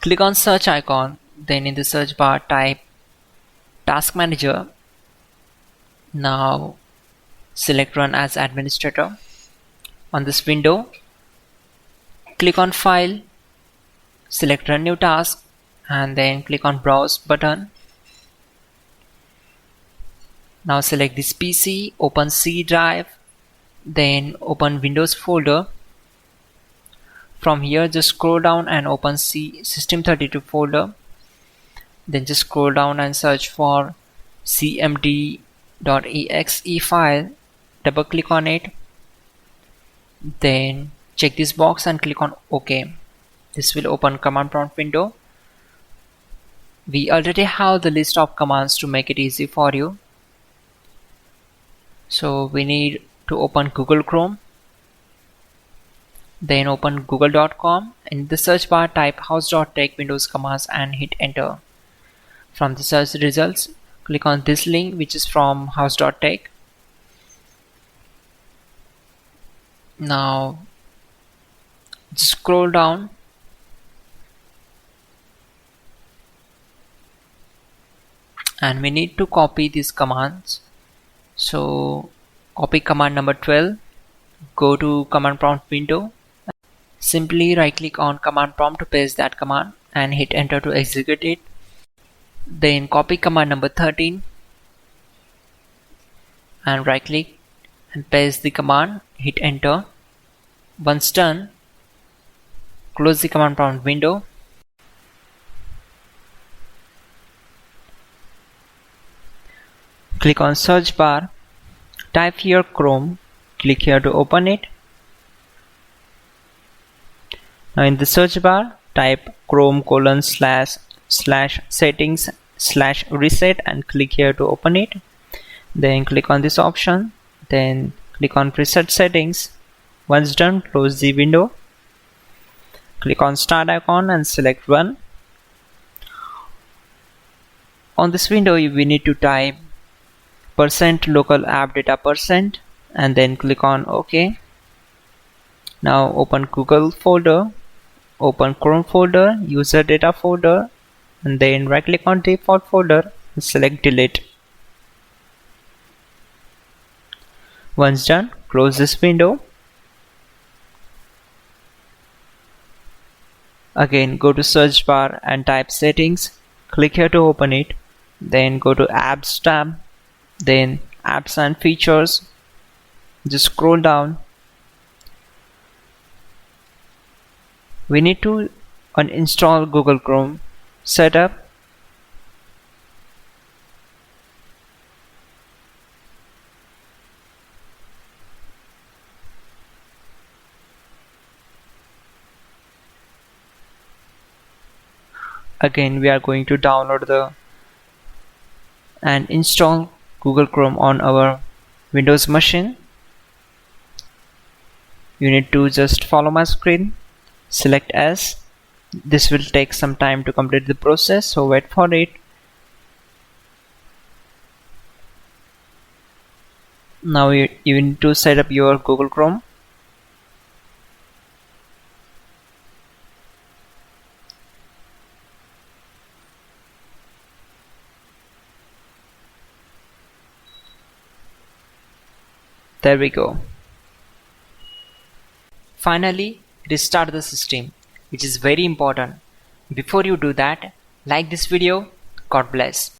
Click on search icon, then in the search bar type Task Manager. Now select Run as Administrator. On this window, click on File, select Run New Task, and then click on Browse button. Now select this PC, open C drive, then open Windows folder. From here just scroll down and open C System32 folder. Then just scroll down and search for cmd.exe file. Double click on it. Then check this box and click on OK. This will open command prompt window. We already have the list of commands to make it easy for you. So we need to open Google Chrome. Then open google.com. In the search bar type hows.tech Windows commands and hit enter. From the search results, click on this link which is from hows.tech. Now just scroll down and we need to copy these commands. So copy command number 12, go to command prompt window, simply right click on command prompt to paste that command and hit enter to execute it. Then copy command number 13 and right click and paste the command, hit enter. Once done, close the command prompt window. Click on search bar, type here Chrome, click here to open it. Now in the search bar type Chrome : //settings /reset and click here to open it. Then click on this option, then click on preset settings. Once done, close the window. Click on start icon and select run. On this window we need to type %local app data % and then click on OK. Now open Google folder, open Chrome folder, user data folder, and then right click on default folder and select delete. Once done, close this window. Again go to search bar and type settings, click here to open it, then go to apps tab, then apps and features, just scroll down. We need to uninstall Google Chrome setup. Again we are going to download and install Google Chrome on our Windows machine. You need to just follow my screen, select S. This will take some time to complete the process, so wait for it. Now you need to set up your Google Chrome. There we go. Finally, restart the system, which is very important. Before you do that, like this video. God bless.